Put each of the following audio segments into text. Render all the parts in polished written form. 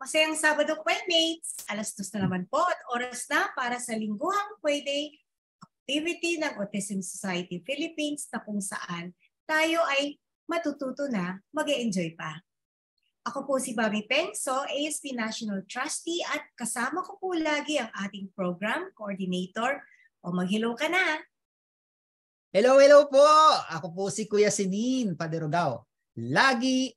Masayang Sabado, Playmates! Alas 2 na naman po at oras na para sa lingguhang Pwede activity ng Autism Society Philippines na kung saan tayo ay matututo na mag-e-enjoy pa. Ako po si Bobby Pengso, ASP National Trustee at kasama ko po lagi ang ating program coordinator. O mag-hello ka na! Hello, hello po! Ako po si Kuya Sinin Paderogao. Lagi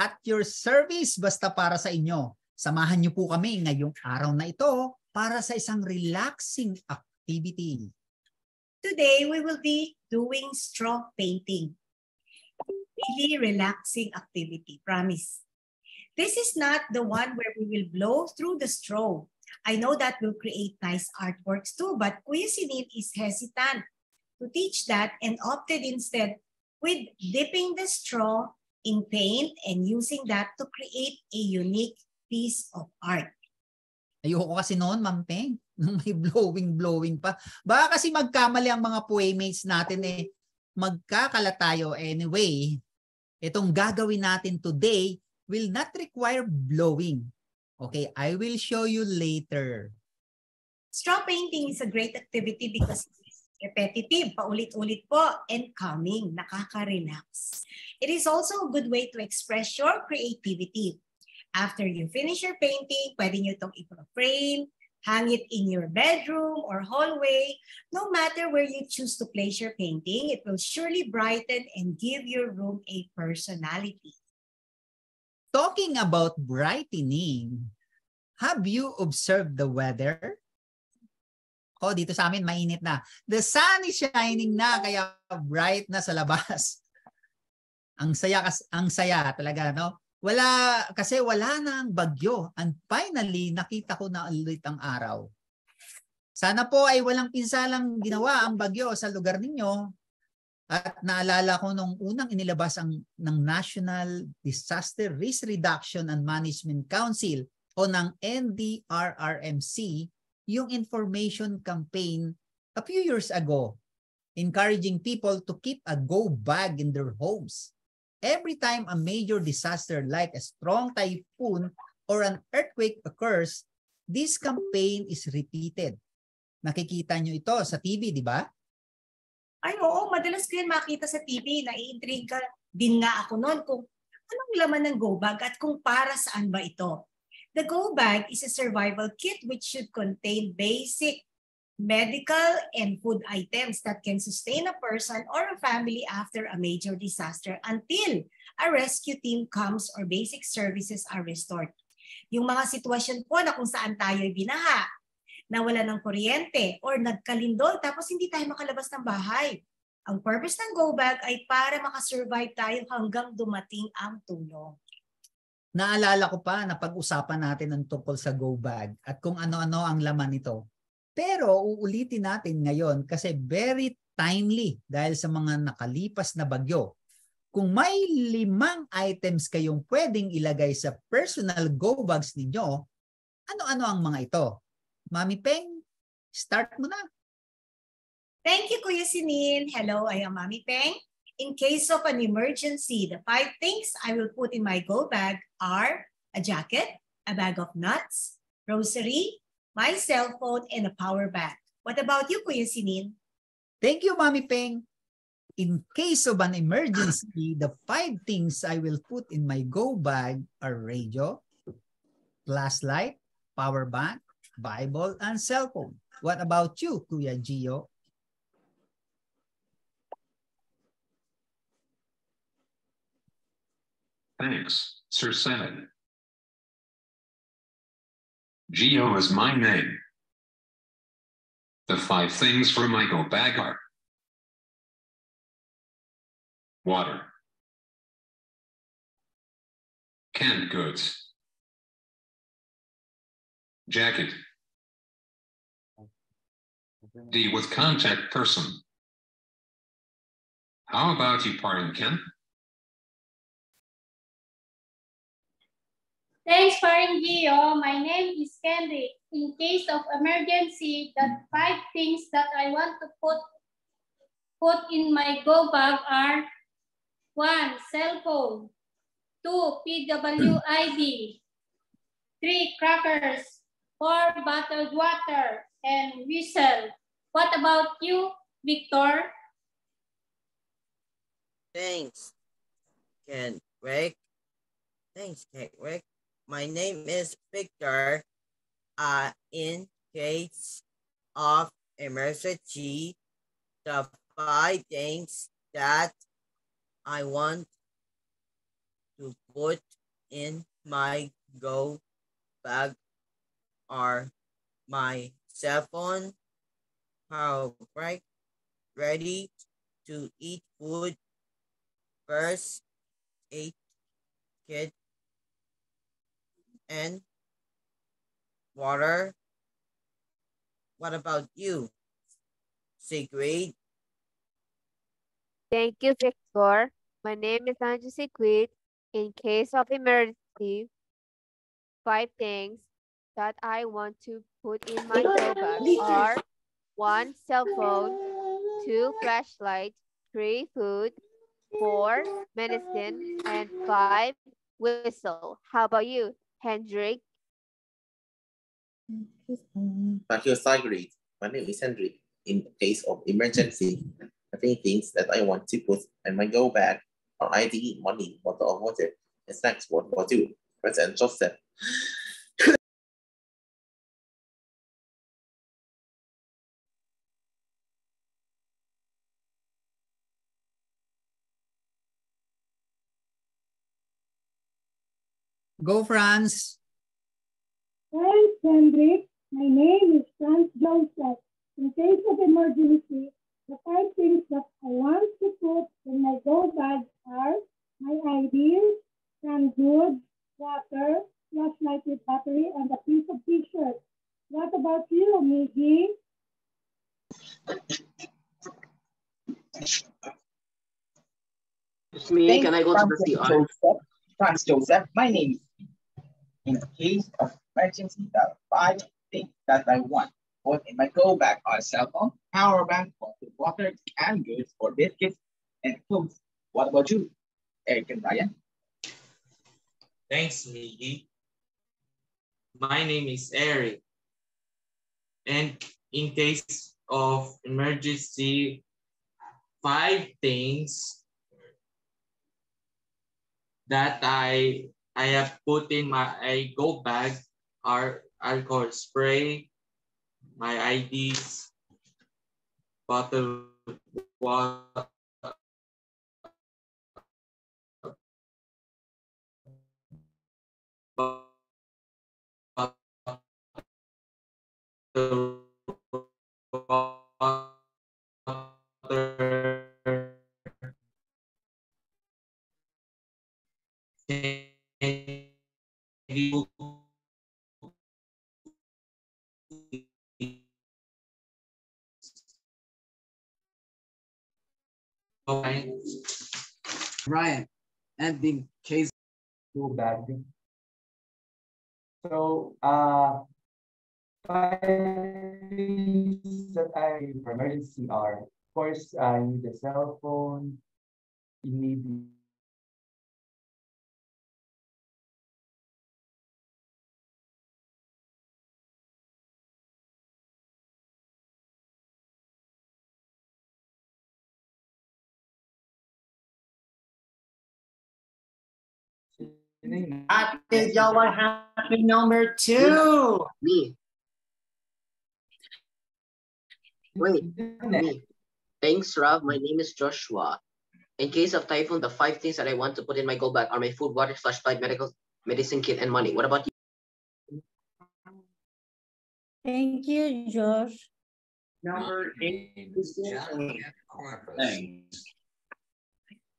at your service basta para sa inyo. Samahan niyo po kami ngayong araw na ito para sa isang relaxing activity. Today, we will be doing straw painting. Really relaxing activity, promise. This is not the one where we will blow through the straw. I know that will create nice artworks too, but Kuya Sinin is hesitant to teach that and opted instead with dipping the straw in paint and using that to create a unique piece of art. Ayoko kasi noon, Ma'am Peng, nung may blowing pa. Baka kasi magkamali ang mga playmates natin magkakala tayo anyway. Itong gagawin natin today will not require blowing. Okay, I will show you later. Straw painting is a great activity because it's repetitive, paulit-ulit po, and calming, nakaka-relax. It is also a good way to express your creativity. After you finish your painting, pwede nyo itong i-frame, hang it in your bedroom or hallway. No matter where you choose to place your painting, it will surely brighten and give your room a personality. Talking about brightening, have you observed the weather? Oh, dito sa amin mainit na. The sun is shining na kaya bright na sa labas. Ang saya talaga, no? Wala na ang bagyo and finally nakita ko na ulit ang araw. Sana po ay walang pinsalang ginawa ang bagyo sa lugar ninyo. At naalala ko nung unang inilabas ng National Disaster Risk Reduction and Management Council o ng NDRRMC yung information campaign a few years ago, encouraging people to keep a go bag in their homes. Every time a major disaster like a strong typhoon or an earthquake occurs, this campaign is repeated. Nakikita nyo ito sa TV, di ba? Ay, oo, madalas ko yan makita sa TV. Nai-intriga din nga ako noon kung anong laman ng go bag at kung para saan ba ito. The go bag is a survival kit which should contain basic medical and food items that can sustain a person or a family after a major disaster until a rescue team comes or basic services are restored. Yung mga sitwasyon po na kung saan tayo binaha, nawala ng kuryente or nagkalindol tapos hindi tayo makalabas ng bahay. Ang purpose ng go bag ay para makasurvive tayo hanggang dumating ang tulong. Naalala ko pa na pag-usapan natin ng tungkol sa go bag at kung ano-ano ang laman nito. Pero uulitin natin ngayon kasi very timely dahil sa mga nakalipas na bagyo. Kung may 5 items kayong pwedeng ilagay sa personal go bags ninyo, ano-ano ang mga ito? Mami Peng, start mo na. Thank you, Kuya Sinin. Hello, I am Mami Peng. In case of an emergency, the 5 things I will put in my go bag are a jacket, a bag of nuts, grocery, my cell phone, and a power bank. What about you, Kuya Sinin? Thank you, Mami Peng. In case of an emergency, the 5 things I will put in my go bag are radio, flashlight, power bank, Bible, and cell phone. What about you, Kuya Gio? Thanks, Sir Senate. Gio is my name. The 5 things for my go bag are water, canned goods, jacket, D with contact person. How about you, Pardon Ken? Thanks, Paring Gio. My name is Kendrick. In case of emergency, the 5 things that I want to put in my go bag are 1. Cell phone. 2. PWID. 3 crackers, 4 bottled water, and whistle. What about you, Victor? Thanks, Ken Rick. Thanks, Ken Rick. My name is Victor. In case of emergency, the 5 things that I want to put in my go bag are my cell phone, power break, ready to eat food, first aid kit, and water. What about you, Sigrid? Thank you, Victor. My name is Angie Sigrid. In case of emergency, 5 things that I want to put in my go bag are 1 cell phone, 2 flashlights, 3 food, 4 medicine, and 5 whistle. How about you, Hendrik? Thank you, Sigrid. My name is Hendrik. In case of emergency, I think things that I want to put in my go bag are ID, money, bottle of water, and snacks. What about you, President Joseph? Go, Franz. Thanks, Hendrik. My name is Franz Joseph. In case of emergency, the 5 things that I want to put in my go bag are my IDs, canned goods, water, flashlight with battery, and a piece of t-shirt. What about you, Miggy? It's me. Can I go to the CR? Franz Joseph, my name is. In case of emergency, the 5 things that I want put in my go bag are cell phone, power bank, bottled water, canned goods for biscuits, and clothes. What about you, Eric and Ryan? Thanks, Miggy. My name is Eric. And in case of emergency, 5 things that I have put in my go bag are alcohol spray, my IDs, bottled water, Ryan, and in case go bag. So, 5 things that I for emergency are, of course, you need a cell phone, you need That is our happy number 2. Me. Wait, me. Thanks, Rob. My name is Joshua. In case of typhoon, the 5 things that I want to put in my go bag are my food, water, flashlight, medicine kit, and money. What about you? Thank you, Josh. Number 8. Thanks.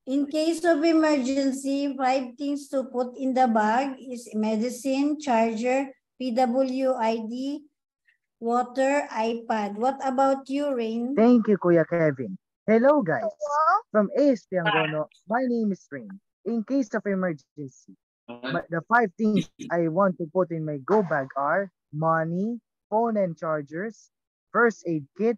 In case of emergency, 5 things to put in the bag is medicine, charger, PWID, water, iPad. What about you, Rain? Thank you, Kuya Kevin. Hello, guys. From ASP Angono, my name is Rain. In case of emergency, the 5 things I want to put in my go bag are money, phone and chargers, first aid kit,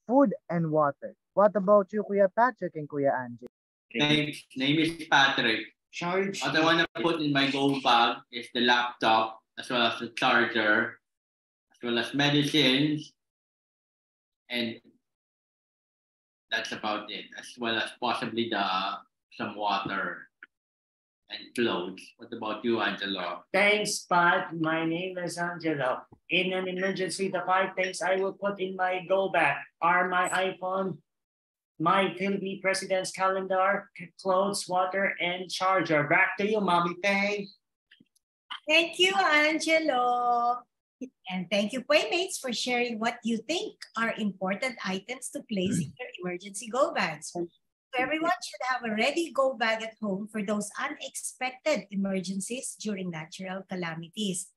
food, and water. What about you, Kuya Patrick and Kuya Angie? Name is Patrick. What I want to put in my go bag is the laptop, as well as the charger, as well as medicines, and that's about it, as well as possibly some water and clothes. What about you, Angelo? Thanks, Pat. My name is Angelo. In an emergency, the 5 things I will put in my go bag are my iPhone, my Philippine President's calendar, clothes, water, and charger. Back to you, Mommy Pay. Thank you, Angelo. And thank you, Playmates, for sharing what you think are important items to place in your emergency go bags. So everyone should have a ready go bag at home for those unexpected emergencies during natural calamities.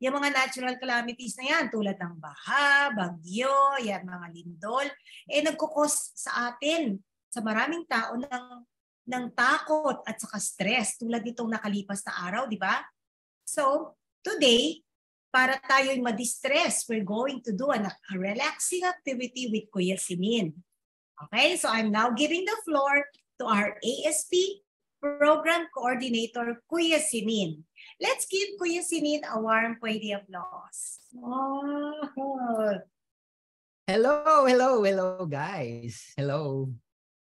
Yung mga natural calamities na yan, tulad ng baha, bagyo, yan, mga lindol, nagkukos sa atin, sa maraming tao ng takot at saka stress, tulad nitong nakalipas na araw, di ba? So, today, para tayo'y ma-distress, we're going to do a relaxing activity with Kuya Sinin. Okay, so I'm now giving the floor to our ASP Program Coordinator, Kuya Sinin. Let's give Kuya Sinin a warm play applause. Oh. Hello, guys. Hello.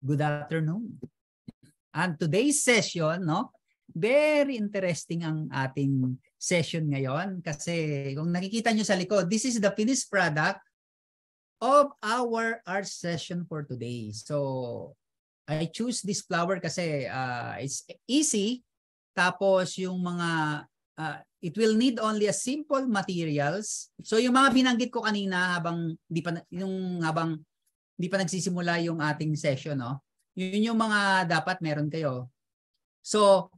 Good afternoon. And today's session, no? Very interesting ang ating session ngayon kasi kung nakikita nyo sa likod, this is the finished product of our art session for today. So, I choose this flower kasi it's easy. Tapos yung mga, it will need only a simple materials. So yung mga binanggit ko kanina habang di pa nagsisimula yung ating session, no? Yun yung mga dapat meron kayo. So,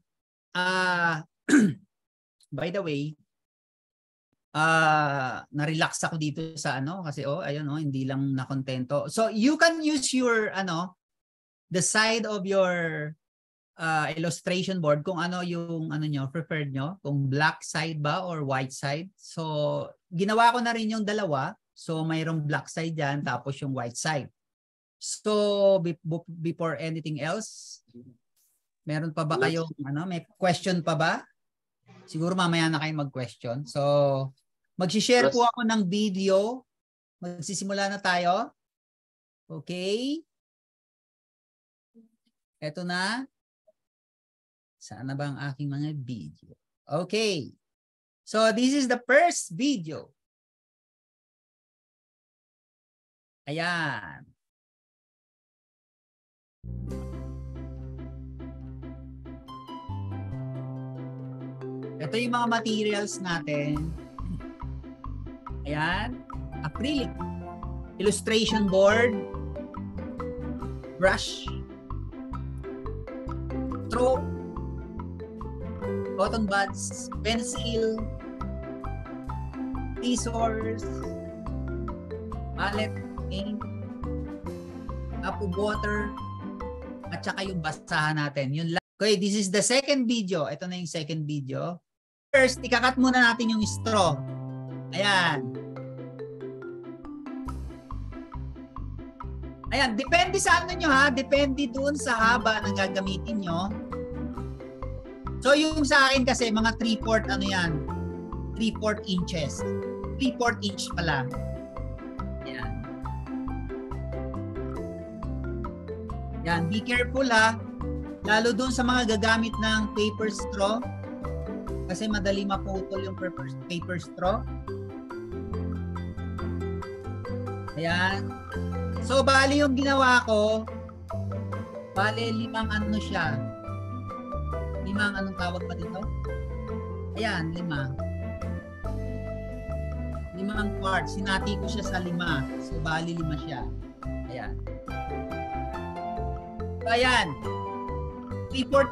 by the way, na-relax ako dito sa kasi ayun hindi lang nakontento. So you can use your the side of your illustration board kung ano yung nyo, preferred nyo, kung black side ba or white side. So ginawa ko na rin yung dalawa. So mayroong black side diyan tapos yung white side. So before anything else, meron pa ba kayong may question pa ba? Siguro mamaya na kayo mag-question. So mag-share po ako ng video. Magsisimula na tayo. Okay? Eto na. Saan na ba ang aking mga video? Okay. So this is the first video. Ayan. Ito yung mga materials natin. Ayan. Acrylic. Illustration board. Brush. Straw. Cotton buds. Pencil. Scissors. Palette. Paint. Cup of water. At saka yung basahan natin. Yun lang. Okay, this is the second video. Ito na yung second video. First, ikakat muna natin yung straw. Ayan. Ayan, depende sa nyo ha. Depende dun sa haba ng gagamitin nyo. So yung sa akin kasi, mga 3/4 yan. 3/4 inches. 3/4 inch pala. Ayan. Ayan, be careful ha. Lalo dun sa mga gagamit ng paper straw. Kasi madali maputol yung paper straw. Ayan. So, bali yung ginawa ko, bali 5 siya. 5 anong tawag pa dito? Ayan, 5. 5 parts. Sinati ko siya sa 5. So, bali 5 siya. Ayan. So, ayan. 3/4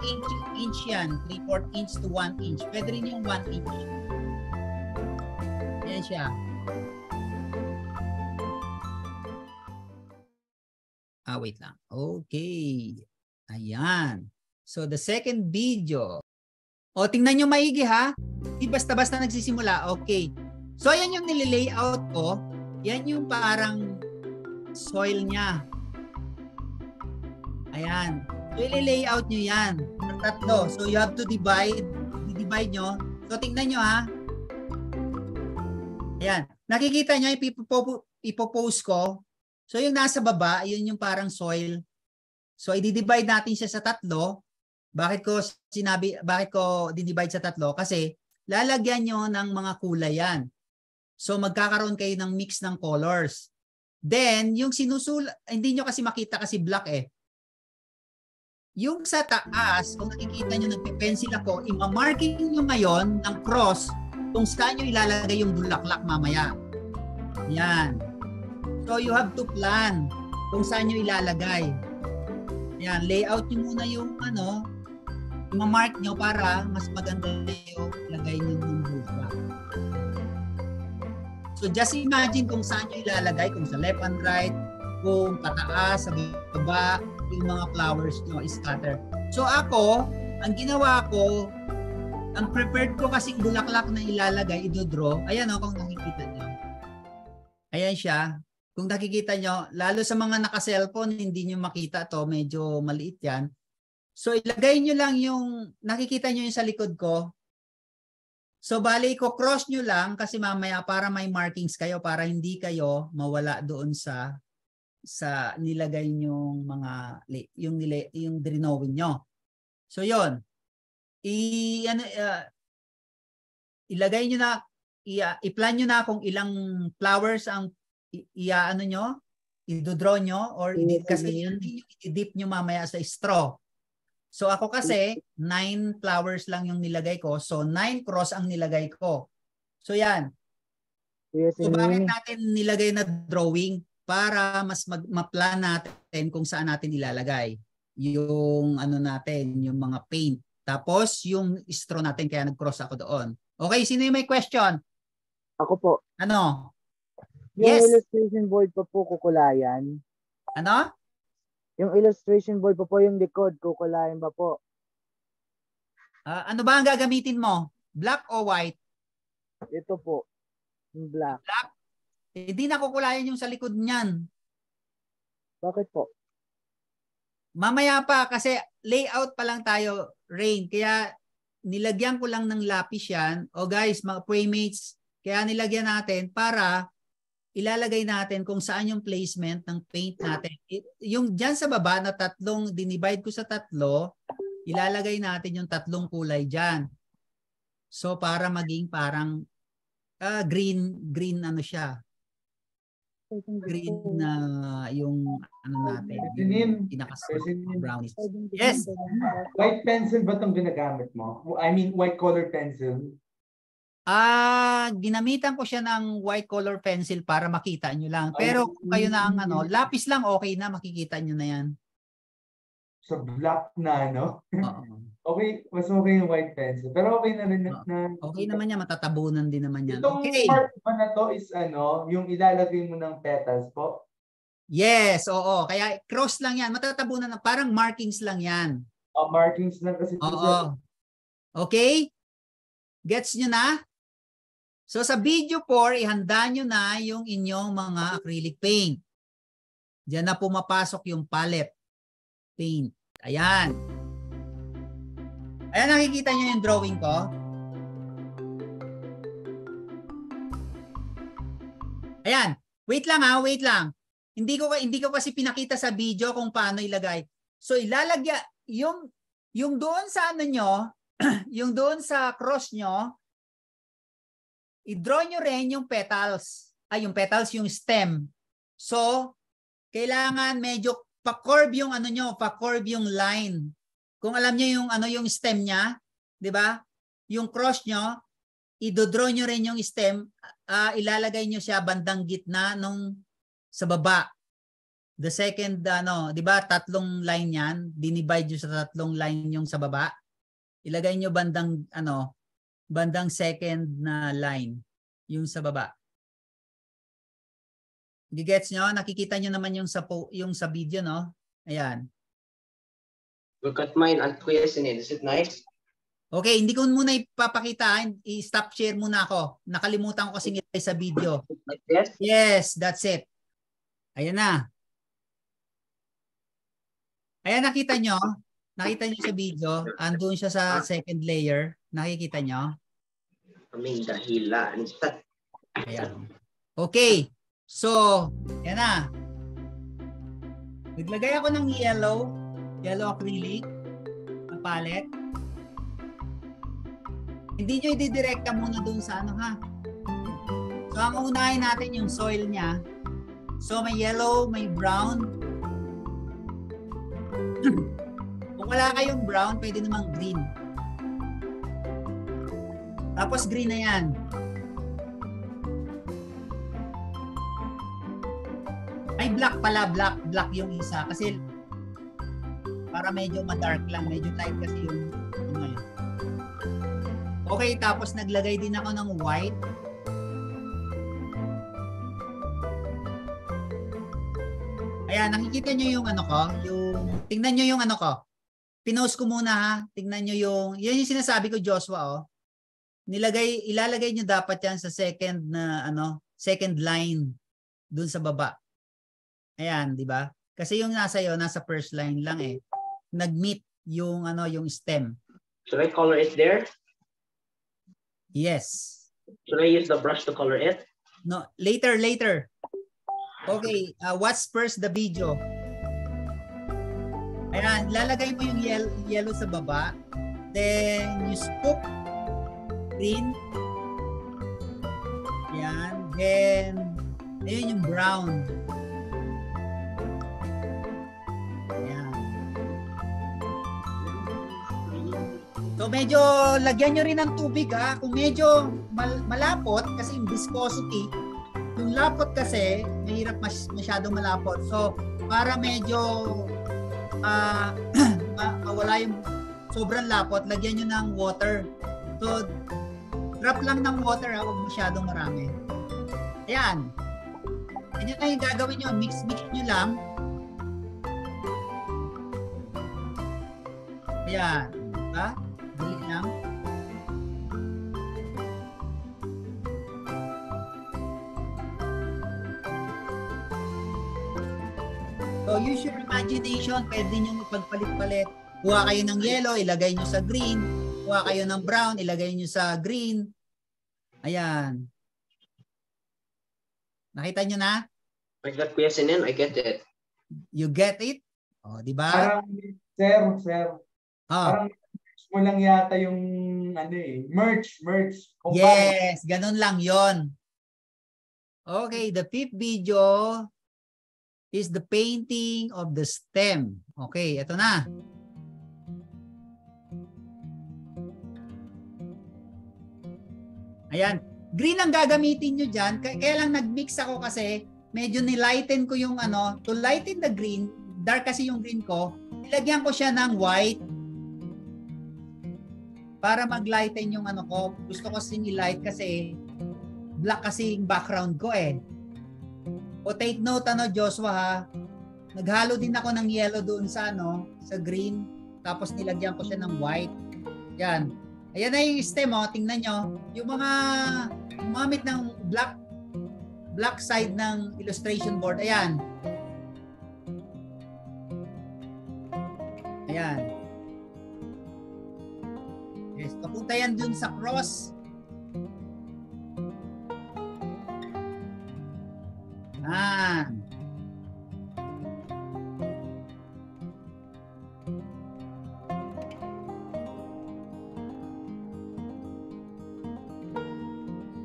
inch yan. 3/4 inch to 1 inch. Pwede rin yung 1 inch. Ayan siya. Wait lang. Okay. Ayan. So, the second video. O, tingnan nyo maigi ha. Di basta-basta nagsisimula. Okay. So, ayan yung nililayout ko. Yan yung parang soil niya. Ayan. So, i-layout nyo yan. Tatlo. So, you have to divide. I-divide nyo. So, tingnan nyo ha. Ayan. Nakikita nyo, ipopost ko. So yung nasa baba, yun yung parang soil. So i-divide natin siya sa tatlo. Bakit ko di-divide sa tatlo? Kasi lalagyan nyo ng mga kulay yan. So magkakaroon kayo ng mix ng colors. Then, yung hindi nyo kasi makita kasi black eh. Yung sa taas, kung nakikita nyo nagpe-pencil ako, ima-marking nyo ngayon ng cross kung saan nyo ilalagay yung bulaklak mamaya. Yan. So you have to plan kung saan nyo ilalagay. Yan, layout nyo muna yung ima-mark nyo para mas maganda yung lagay nyo yung bulaklak. So just imagine kung saan nyo ilalagay, kung sa left and right, kung pataas, sa baba, yung mga flowers nyo scatter. So ako, ang ginawa ko, ang prepared ko kasing bulaklak na ilalagay, idodraw, ayan o, kung nakikita nyo. Ayan siya. Kung nakikita nyo, lalo sa mga naka-cellphone, hindi nyo makita to, medyo maliit yan. So ilagay nyo lang yung, nakikita nyo yung sa likod ko. So bali ko cross nyo lang kasi mamaya para may markings kayo, para hindi kayo mawala doon sa nilagay nyong mga yung drawing nyo. So yon. Ilagay nyo na, i-plan nyo na kung ilang flowers ang i-draw nyo or kasi i-dip nyo mamaya sa straw. So ako kasi 9 flowers lang yung nilagay ko. So 9 cross ang nilagay ko. So yan. So bakit natin nilagay na drawing? Para mas ma-plan natin kung saan natin ilalagay yung natin, yung mga paint. Tapos yung straw natin, kaya nag-cross ako doon. Okay, sino yung may question? Ako po. Ano? Yung yes. Illustration board pa po kukulayan. Ano? Yung illustration board pa po yung likod, kukulayan ba po? Ano ba ang gagamitin mo? Black o white? Ito po. Yung black. Black? Hindi nakukulayan yung sa likod niyan. Bakit po? Mamaya pa kasi layout pa lang tayo, Rain. Kaya nilagyan ko lang ng lapis yan. O guys, mga playmates, kaya nilagyan natin para ilalagay natin kung saan yung placement ng paint natin. Yung dyan sa baba na tatlong, dinivide ko sa tatlo, ilalagay natin yung tatlong kulay dyan. So para maging parang green ano siya. Green na yung natin, yung brownish. Yes. White pencil ba itong ginagamit mo? I mean, white color pencil? Ginamitan ko siya ng white color pencil para makita nyo lang. Pero kung kayo na ang lapis lang, okay na, makikita nyo na yan. So black na, no? Okay, mas okay yung white pencil. Pero okay na rin okay naman yan, matatabunan din naman yan. Itong okay. part ba na to is yung ilalagay mo ng petals po? Yes, oo. Kaya cross lang yan, matatabunan na, parang markings lang yan. Markings lang kasi. Oo. Okay? Gets nyo na? So sa video 4, ihanda nyo na yung inyong mga acrylic paint. Diyan na pumapasok yung palette paint. Ayan. Ayan, nakikita nyo yung drawing ko. Ayan. Wait lang ha, wait lang. Hindi ko kasi pinakita sa video kung paano ilagay. So ilalagay yung doon sa nyo, yung doon sa cross nyo, i-draw nyo rin yung petals. Yung petals, yung stem. So, kailangan medyo pa-curve yung pa-curve yung line. Kung alam niyo yung stem niya, 'di ba? Yung cross nyo, i-draw nyo rin yung stem, ilalagay nyo siya bandang gitna nung sa baba. The second 'di ba, tatlong line 'yan, dinivide nyo sa tatlong line yung sa baba. Ilagay nyo bandang bandang second na line yung sa baba. Gets nyo? Nakikita nyo naman yung sa video, no? Ayan. Look at mine, Kuya Sinid. Is it nice? Okay, hindi ko muna ipapakita. I-stop share muna ako. Nakalimutan ko kasi nilagay sa video. Like this? Yes, that's it. Ayan na. Ayan, nakita nyo? Nakita nyo sa video? Andun siya sa second layer. Nakikita nyo? Kaming dahilan. Ayan. Okay. So, yan na. Naglagay ako ng yellow acrylic na palette. Hindi nyo ididirekta muna dun sa ano ha. So, ang unahin natin yung soil niya. So, may yellow, may brown. Kung wala kayong brown, pwede namang green. Tapos green na yan. Ay, black pala. Black yung isa. Kasi para medyo ma-dark lang. Medyo light kasi yung ano yun. Okay, tapos naglagay din ako ng white. Ayan, nakikita nyo yung ano ko? Tingnan nyo yung ano ko. Pinost ko muna ha. Tingnan nyo yan yung sinasabi ko, Joshua, oh. Ilalagay nyo dapat yan sa second line dun sa baba. Ayan, di ba? Kasi yung nasa first line lang eh. Nag-meet yung stem. Should I color it there? Yes. Should I use the brush to color it? No, later. Okay, watch first the video. Ayan, lalagay mo yung yellow sa baba. Then you scoop green. Ayan. Then ayun yung brown. So medyo lagyan nyo rin ng tubig ha. Kung medyo malapot kasi yung viscosity, yung lapot kasi mahirap masyadong malapot. So para medyo mawala yung sobrang lapot, lagyan nyo ng water. So drop lang ng water ha, huwag masyadong marami. Ayan. Ganyan na yung gagawin nyo. Mix nyo lang. Ayan. Diba? Dali lang. So use your imagination. Pwede nyo magpagpalit-palit. Kuha kayo ng yellow, ilagay nyo sa green. Kuha kayo ng brown, ilagay nyo sa green. Ayan. Nakita nyo na? I got question in, I get it. You get it? O, di ba? Parang, sir. Parang mo lang yata yung merch. Yes, ganun lang yon. Okay, the fifth video is the painting of the stem. Okay, ito na. Ayan, green ang gagamitin nyo dyan. Kaya lang nag-mix ako kasi medyo nilighten ko yung to lighten the green, dark kasi yung green ko, ilagyan ko siya ng white. Para mag-lighten yung ko. Gusto ko sinilight kasi black kasi yung background ko eh. O take note Joshua ha. Naghalo din ako ng yellow doon sa sa green. Tapos nilagyan ko siya ng white. Yan. Ayan na yung stem tingnan nyo. Yung mga gumamit ng black side ng illustration board. Ayan. Ayan. Yes, papunta yan dun sa cross.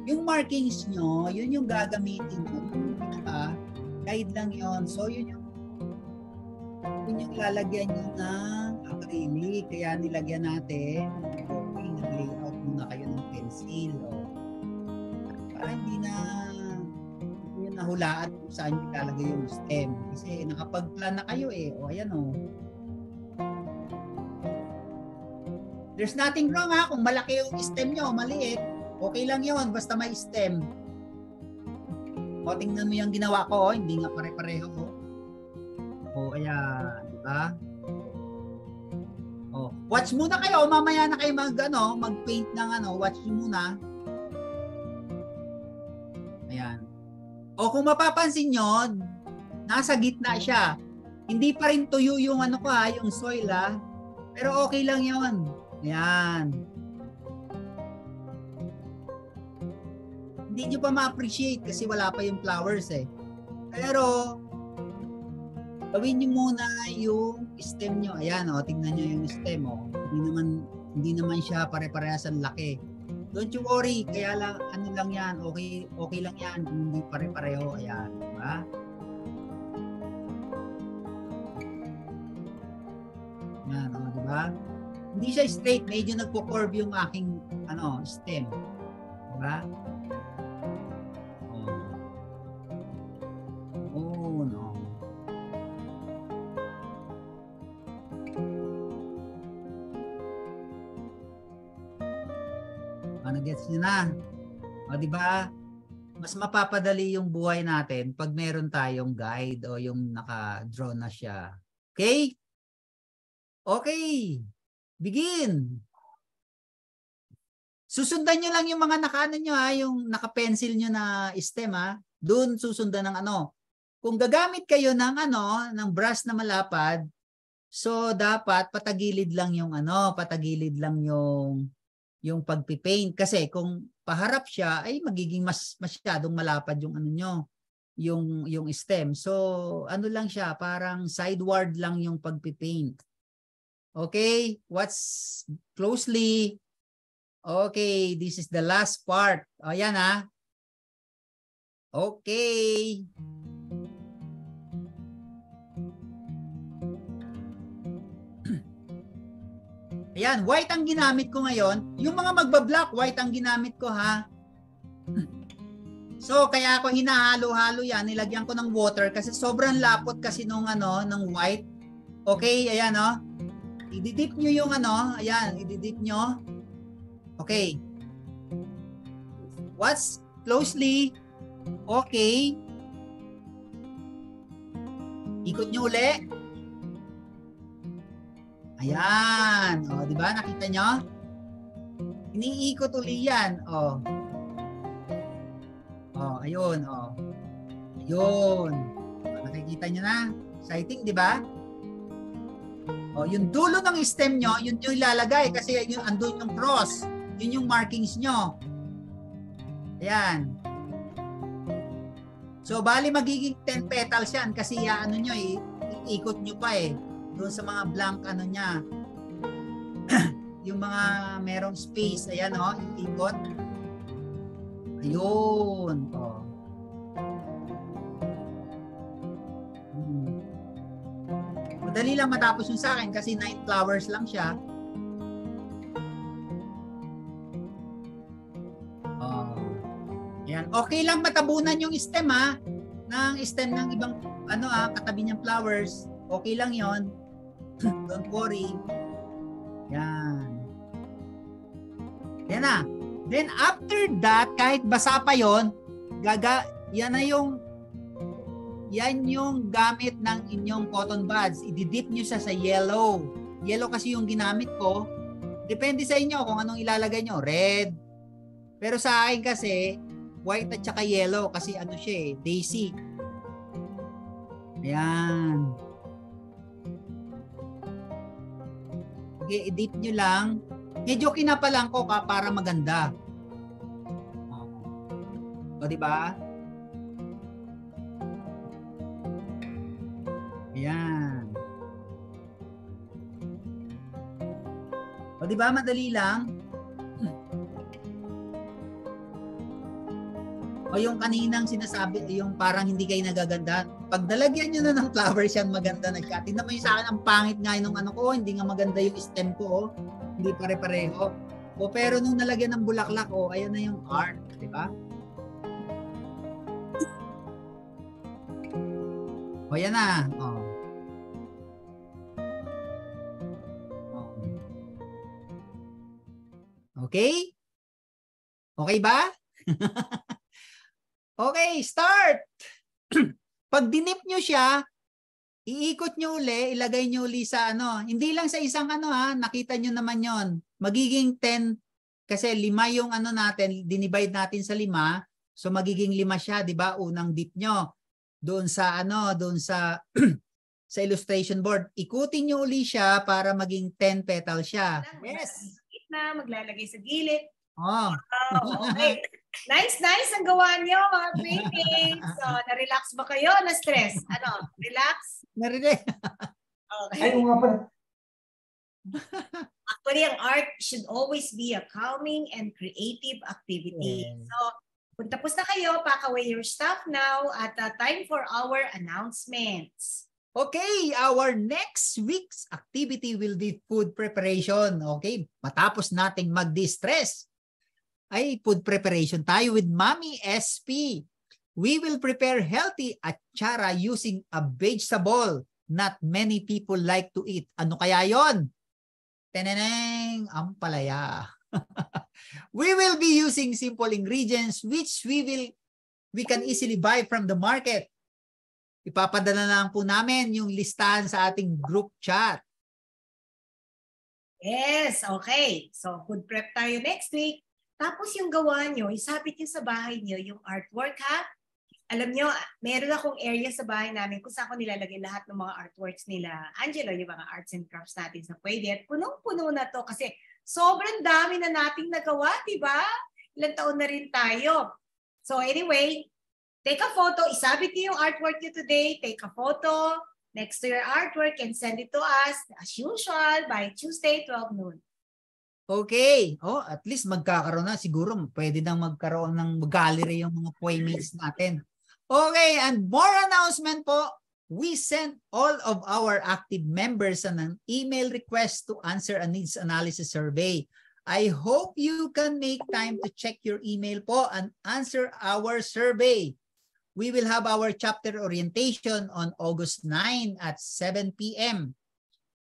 Yung markings nyo, yun yung gagamitin mo. Guide lang yun. So yun yung lalagyan nyo ng acrylic. Kaya nilagyan natin. Nag-layout muna kayo ng pencil. Para hindi na nahulaan kung saan yung ilalagay yung stem. Kasi nakapag-plan na kayo eh. Ayan There's nothing wrong ha. Kung malaki yung stem nyo, maliit. Okay lang yun, basta may stem. Tingnan mo yung ginawa ko, hindi nga pare-pareho. Ayan, di ba? Watch muna kayo, mamaya na kayo mag-paint ng watch muna. Ayan. Kung mapapansin nyo, nasa gitna siya. Hindi pa rin tuyo yung yung soil pero okay lang yun. Ayan. Hindi nyo pa ma-appreciate kasi wala pa yung flowers eh. Pero, gawin nyo muna yung stem nyo. Ayan, oh, tingnan nyo yung stem. Oh. Hindi naman siya pare-parehas ang laki. Don't you worry, kaya lang, ano lang yan, okay lang yan, hindi pare-pareho. Ayan, diba? Ayan, oh, diba? Hindi siya straight, medyo nagpo-curve yung aking stem. Diba? Oh, no. Nagets nyo na. O, diba? Mas mapapadali yung buhay natin pag meron tayong guide o yung naka-draw na siya. Okay? Okay. Begin. Susundan nyo lang yung mga naka-ano nyo ha, yung naka-pencil nyo na stem ha. Doon susundan ng ano. Kung gagamit kayo ng ng brush na malapad, so dapat patagilid lang yung patagilid lang yung pagpipaint kasi kung paharap siya ay magiging masyadong malapad yung yung stem. So ano lang siya, parang sideward lang yung pagpipaint. Okay, watch closely. Okay, this is the last part. Ayan ha. Okay. Ayan, white ang ginamit ko ngayon. Yung mga magba-black, white ang ginamit ko ha. So, kaya ako hinahalo-halo yan. Nilagyan ko ng water kasi sobrang lapot kasi nung ng white. Okay, ayan o. Ididip nyo yung ayan, ididip nyo. Okay. Watch closely. Okay. Ikot nyo uli. Ayan. O, di ba? Nakita nyo? Iniikot uli yan. O. O, ayun. O. Ayun. Nakikita nyo na? Sighting, di ba? O, yung dulo ng stem nyo, yun yung ilalagay kasi yun, andun yung cross. Yun yung markings nyo. Ayan. So, bali magiging 10 petals yan kasi nyo, iikot nyo pa eh. Doon sa mga blank niya. Yung mga merong space, ayan o, iikot. Ayun. O. Madali lang matapos yung sa akin kasi 9 flowers lang siya. Ayan. Okay lang matabunan yung stem ha. Ng stem ng ibang katabi niyang flowers. Okay lang yon. Don't worry. Yan. Yan na. Then after that, kahit basa pa yon, yan yung gamit ng inyong cotton buds. Ididip nyo sa yellow. Yellow kasi yung ginamit ko. Depende sa inyo kung anong ilalagay nyo. Red. Pero sa akin kasi, white at saka yellow kasi siya daisy. Ayan. Okay, i-dip nyo lang. Medyo kinapalang ko para maganda. O, diba? Ayan. O, diba? Madali lang. O yung kaninang sinasabi, yung parang hindi kayo nagaganda. Pag nalagyan nyo na ng flowers yan, maganda na siya. Tingnan mo yung sa akin, ang pangit nga nung hindi nga maganda yung stem ko. Hindi pare-pareho. O pero nung nalagyan ng bulaklak, ayan na yung art. Diba? O yan na. Okay? Okay ba? Okay, start! Pag dinip nyo siya, iikot nyo uli, ilagay nyo uli sa hindi lang sa isang nakita nyo naman yon. Magiging 10, kasi 5 yung natin, dinivide natin sa 5, so magiging 5 siya, di ba? Unang dip nyo. Doon sa doon sa sa illustration board. Ikutin nyo uli siya para maging 10 petals siya. Yes. Na maglalagay sa gilid. Oh. Wow, okay. Nice ang gawa niyo, mga playmates. So, na-relax ba kayo? Na-stress? Ano? Relax? Narinig. Okay. Ay, nga pala. Actually, ang art should always be a calming and creative activity. Yes. So, kung tapos na kayo, pack away your stuff now at time for our announcements. Okay, our next week's activity will be food preparation. Okay, matapos nating mag-distress, ay food preparation tayo with Mommy SP. We will prepare healthy atsara using a vegetable not many people like to eat. Ano kaya yon? Teneneng, ampalaya. We will be using simple ingredients which we can easily buy from the market. Ipapadala lang po namin yung listahan sa ating group chat. Yes, okay. So, food prep tayo next week. Tapos yung gawa nyo, isabit nyo sa bahay nyo yung artwork, ha? Alam nyo, meron akong area sa bahay namin kung saan ko nilalagay lahat ng mga artworks nila. Angelo, yung mga arts and crafts natin sa pwede. At punong-puno na to kasi sobrang dami na nating nagawa, di ba? Ilang taon na rin tayo. So anyway, take a photo, isabit niyo yung artwork niyo today, take a photo next to your artwork and send it to us as usual by Tuesday, 12 noon. Okay. Oh, at least magkakaroon na. Siguro pwede nang magkaroon ng gallery yung mga playmates natin. Okay, and more announcement po. We sent all of our active members an email request to answer a needs analysis survey. I hope you can make time to check your email po and answer our survey. We will have our chapter orientation on August 9 at 7 p.m.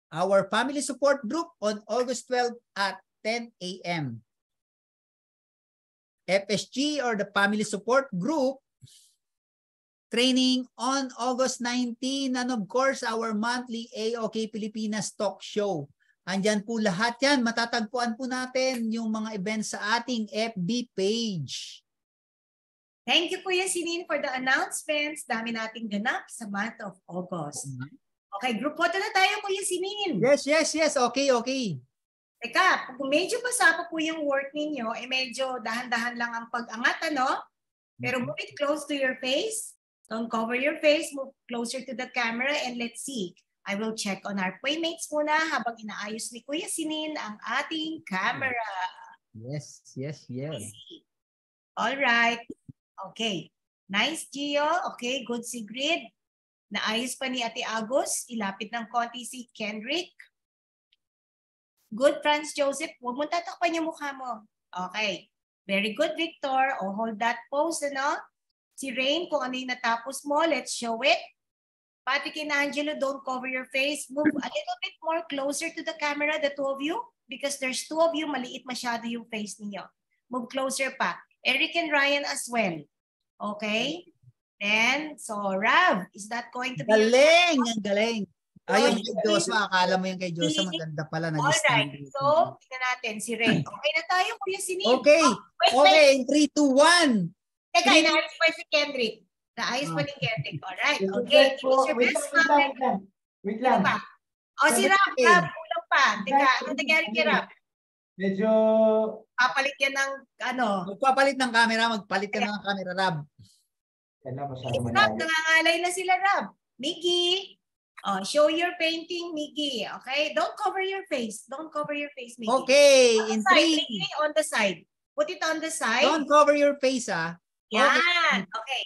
Our family support group on August 12 at 10 a.m. FSG or the family support group training on August 19, and of course, our monthly AOK Pilipinas talk show. Andyan po lahat yan. Matatagpuan po natin yung mga events sa ating FB page. Thank you, Kuya Sinin, for the announcements. Dami nating ganap sa month of August. Okay, group photo na tayo, Kuya Sinin. Yes. Okay. Teka, kung medyo basa pa po yung work ninyo, medyo dahan-dahan lang ang pag-angat, ano? Pero move it close to your face. Don't cover your face. Move closer to the camera and let's see. I will check on our playmates muna habang inaayos ni Kuya Sinin ang ating camera. Yes. All right. Okay. Nice, Gio. Okay, good, Sigrid. Naayos pa ni Ate Agus. Ilapit ng konti si Kendrick. Good, Franz Joseph. Huwag mo tatakpan yung mukha mo. Okay. Very good, Victor. O, hold that pose, ano? Si Rain, kung ano yung natapos mo, let's show it. Patrick and Angelo, don't cover your face. Move a little bit more closer to the camera, the two of you. Because there's two of you, maliit masyado yung face niyo. Move closer pa. Eric and Ryan as well. Okay? Then, so Rav, is that going to be... Galing. Ayun kay Joshua, akala mo yung kay Joshua, maganda pala. Alright, so, tingnan natin si Rain. Okay na tayo, Kuya Sinin. Okay, Wait. 3, 2, 1. Teka, inaayos pa si Kendrick. Naayos pa ni Kendrick. Alright, okay. Use your best comment. Wait lang. O, si Rap, kulang pa. Teka, ano nangyari kay Rap? Medyo... Papalit yan ng, Magpapalit ng camera, magpalit ka ng camera, Rab. Rap, nangangalay na sila, Rap. Mickey, show your painting, Mickey. Okay? Don't cover your face. Mickey. Okay, in 3. Mickey, on the side. Put it on the side. Don't cover your face, ah. Yan. Okay.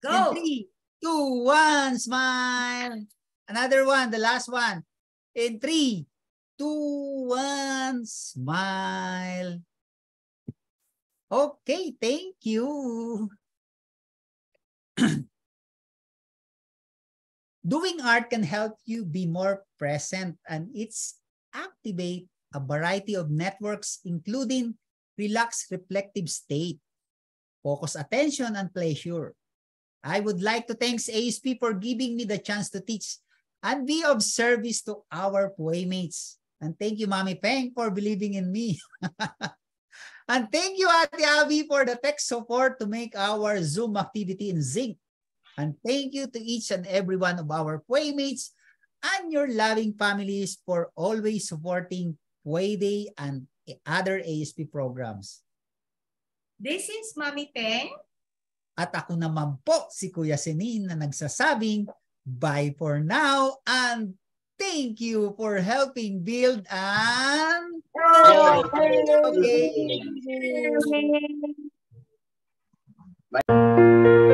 Go. In 3, 2, 1, smile. Another one, the last one. In 3, 2, 1, smile. Okay, thank you. Doing art can help you be more present, and it's activate a variety of networks, including relaxed reflective state, focus attention, and pleasure. I would like to thank ASP for giving me the chance to teach and be of service to our playmates. And thank you, Mami Peng, for believing in me. And thank you, Ate Abby, for the tech support to make our Zoom activity in Zinc. And thank you to each and every one of our playmates and your loving families for always supporting Playday and other ASP programs. This is Mami Teng. At ako naman po si Kuya Senin na nagsasabing bye for now and thank you for helping build an okay. Bye.